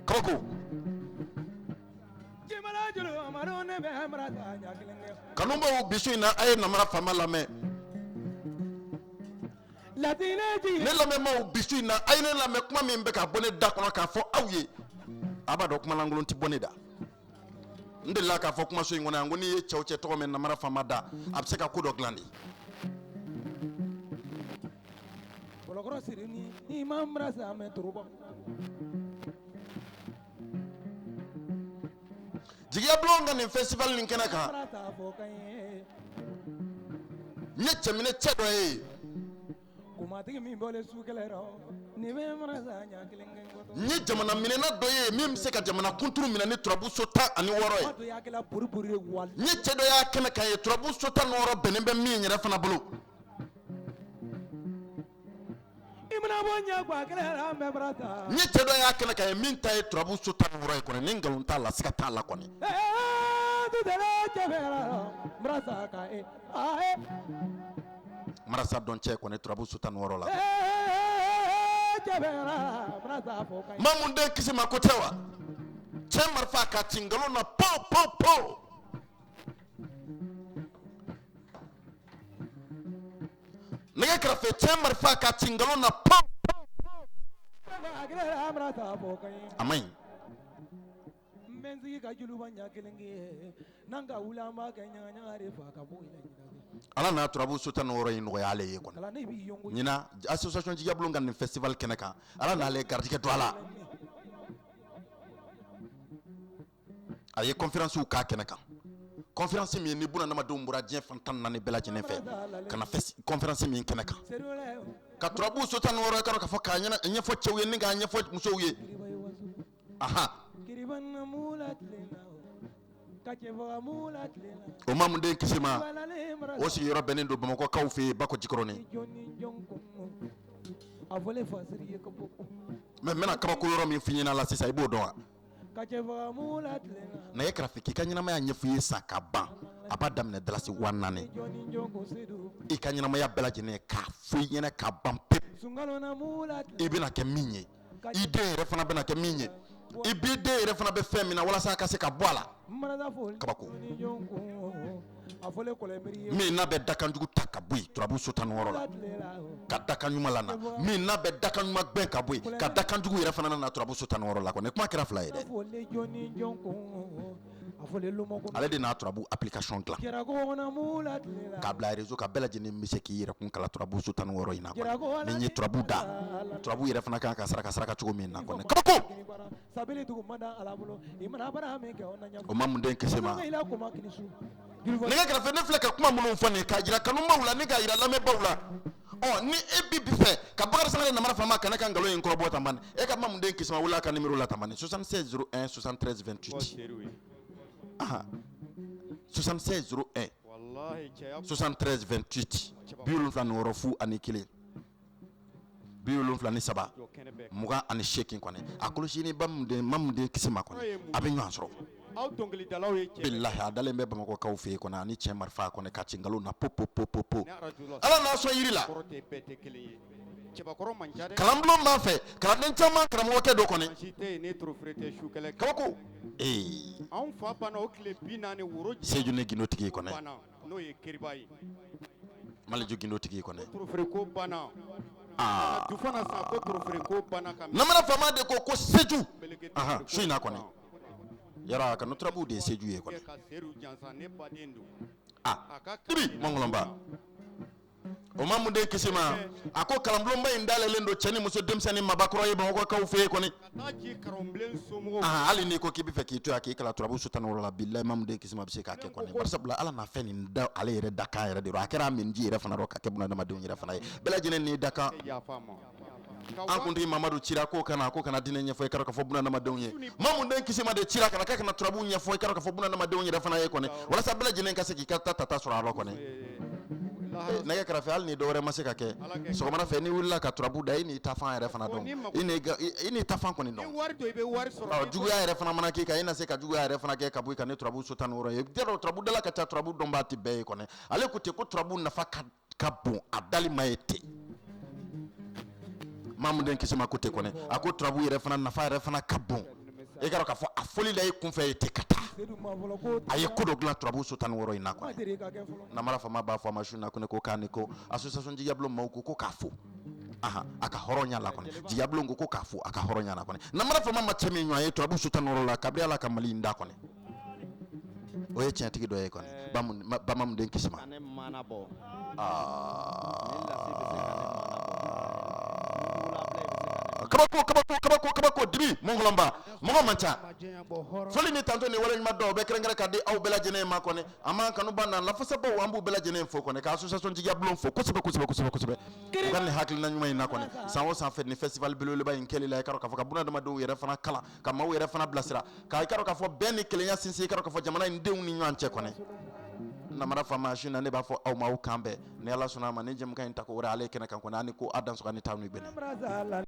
Koko Kanumba bisu na ay namara fama lame ne lamɛ ma bisu na ay ne lamɛ kuma min bɛ ka bɔ ne da kɔnɔ k'a fɔ aw ye a b'a dɔn kuma lankolon tɛ bɔ ne da n delila k'a fɔ kuma so in kɔnɔ yan ko n'i ye cɛw cɛ tɔgɔ min namara fama da a bɛ se ka ko dɔ dilan de jigiya bulon ka nin festival nin kɛnɛ kan n ye cɛminɛ cɛ dɔ ye n ye jamana minɛna dɔ ye min bɛ se ka jamana kunturu minɛ ni turabu so 16 ye n ye cɛ dɔ y'a kɛnɛ kan ye turabu so 16 bɛnnen bɛ min yɛrɛ fana bolo n ye cɛ dɔ y'a kɛnɛ kan ye min ta ye turabu so 16 ye kɔni ni nkalon t'a la siga t'a la kɔni marasa dɔn cɛ kɔni turabu so 16 la Mamu den kisi ma ko tɛ wa cɛ marifa ka ci nkalon na po nɛgɛ kɛrɛfɛ cɛ marifa ka ci nkalon na po a ma ɲi ala n'a turabu so 16 in nɔgɔya ale ye kɔni ɲina association jigiya bulon ka nin festival kɛnɛ kan ala n'ale garijɛgɛ to a la a ye conférence k'a kɛnɛ kan conférence min ni buna adamadenw bɔra diɲɛ fan 14 bɛɛ lajɛlen fɛ ka na conférence min kɛnɛ kan ka turabu so 16 k'a fɔ k'a ɲɛfɔ cɛw ye ni k'a ɲɛfɔ musow ye aha o Mamu den kisi ma o sigiyɔrɔ bɛnnen don Bamakɔkaw fɛ yen Bako Jikɔrɔni mais n bɛna kabako yɔrɔ min f'i ɲɛna la sisan i b'o dɔn wa nɛgɛ kɛrɛfɛ k'i ka ɲɛnamaya ɲɛf'i ye san ka ban a b'a daminɛ dalasi 4000 i ka ɲɛnamaya bɛɛ lajɛlen k'a f'i ɲɛna ka ban pewu i bɛna kɛ min ye i den yɛrɛ fana bɛna kɛ min ye i b'i den yɛrɛ fana bɛ fɛn min na walasa a ka se ka bɔ a la kabako min n'a bɛ dakanjugu ta ka bɔ yen turabu so 16 la ka dakan ɲuman la na min n'a bɛ dakan ɲuman gbɛn ka bɔ yen ka dakanjugu yɛrɛ fana na turabu so 16 la kɔni kuma kɛra fila ye dɛ ale de n'a turabu application dilan k'a bila réseau ka bɛɛ lajɛlen bɛ se k'i yɛrɛ kun kala turabu so 16 in na kɔni ni ye turabu da turabu yɛrɛ fana kan ka saraka cogo min na kɔni kabako o Mamu den kisi ma nɛgɛ kɛrɛfɛ ne filɛ ka kuma minnu fɔ nin k'a jira kanubaw la ni k'a jira lamɛnbaw la ni e bi fɛ ka Bakari Sangare namara fama ka ne ka nkalon in kɔrɔbɔ tan bani e ka Mamu den kisi ma wula ka numéro la tan bani 76 01 73 28 76 01 73 28 76 fu ani kelen 73 mugan ani 8 kɔni a kɔlɔsi ni Mamu den kisi ma kɔni a bɛ ɲɔgɔn sɔrɔ billahi a dalen bɛ Bamakɔkaw fɛ yen kɔni ani cɛ marifa kɔni ka ci nkalon na po ala n'a sɔn yiri la kalanbulon b'a fɛ kalanden caman karamɔgɔkɛ dɔ kɔni kabako Seju ne gindotigi kɔni Maliju gindotigi kɔni namara fama de ko Seju su in na kɔni yara ka turabu de ye Seju ye kɔni ibi mangolonba o Mamu den kisi ma a ko kalanbulonba in dalelen don cɛ ni muso denmisɛnnin mabakɔrɔ ye Bamakɔkaw fɛ yen kɔni hali n'i ko k'i bɛ fɛ k'i to yan k'i kala turabu so 16 la billahi Mamu den kisi ma bɛ se k'a kɛ kɔni bari sabula ala n'a fɛn nin da ale yɛrɛ da kan yɛrɛ de don a kɛra minji yɛrɛ fana dɔ ka kɛ bunadamadenw yɛrɛ fana ye bɛɛ lajɛlen n'i da kan an kuntigi Mamadu cira ko kana dinɛ ɲɛfɔ i k'a dɔn k'a fɔ bunadamadenw ye Mamu den kisi ma de cira kana kɛ kana turabu ɲɛfɔ i k'a dɔn k'a fɔ bunadamadenw yɛrɛ fana ye kɔni walasa bɛɛ lajɛlen ka se k'i ka ta sɔrɔ a la kɔni nɛgɛ kɛrɛfɛ hali ni dɔwɛrɛ ma se ka kɛ sɔgɔmada fɛ ni wulila ka turabu da i n'i ta fan yɛrɛ fana dɔn i n'i ta fan kɔni dɔn juguya yɛrɛ fana mana k'i kan i na se ka juguya yɛrɛ fana kɛ ka bɔ i kan ni turabu so 16 ye dɔrɔn turabu dala ka ca turabu dɔnbaa tɛ bɛɛ ye kɔni ale ko ten ko turabu nafa ka bon a dali ma ye ten mamu den kisima ko te kone ako trabu yɛrɛ fana nafa yɛrɛ fana ka bon e ka fɔ a foli la e kunfɛ e te ka taa a ye ko dɔ dilan turabu so 16 in na quoi namara fama b'a fɔ a ma su na ko ne ko k'a ni ko association Jigiyabulon maaw ko k'a fo a ka hɔrɔnya la kɔni Jigiyabulon ko k'a fo a ka hɔrɔnya la kɔni namara fama ma cɛ min ɲɔgɔn ye turabu so 16 la kabiri Ala ka Mali in da kɔni o ye tiɲɛtigi dɔ ye kɔni Bamamu den Kisima kabako dibi mongolomba mɔgɔ man ca foli ni tanto ni wale ɲuman dɔw bɛ kɛrɛnkɛrɛn ka di aw bɛɛ lajɛlen ma kɔni a man kanu ban na lafasabaw an b'u bɛɛ lajɛlen fo kɔni ka association Jigiyabulon fo kosɛbɛ u ka nin hakilina ɲuman in na kɔni san o san fɛ nin festival belebeleba in kɛli la i ka dɔn k'a fɔ ka bunadamadenw yɛrɛ fana kalan ka maaw yɛrɛ fana bilasira ka i ka dɔn k'a fɔ bɛn ni kelenya sinsin i ka dɔn k'a fɔ jamana in denw ni ɲɔgɔn cɛ kɔni namara fama su na ne b'a fɔ aw ma aw kan bɛɛ ni Ala sɔnna a ma ni jɛmukan in ta ko wɛrɛ ale kɛnɛ kan kɔni ani ko a dansɔgɔ ni taa n'u bɛnɛ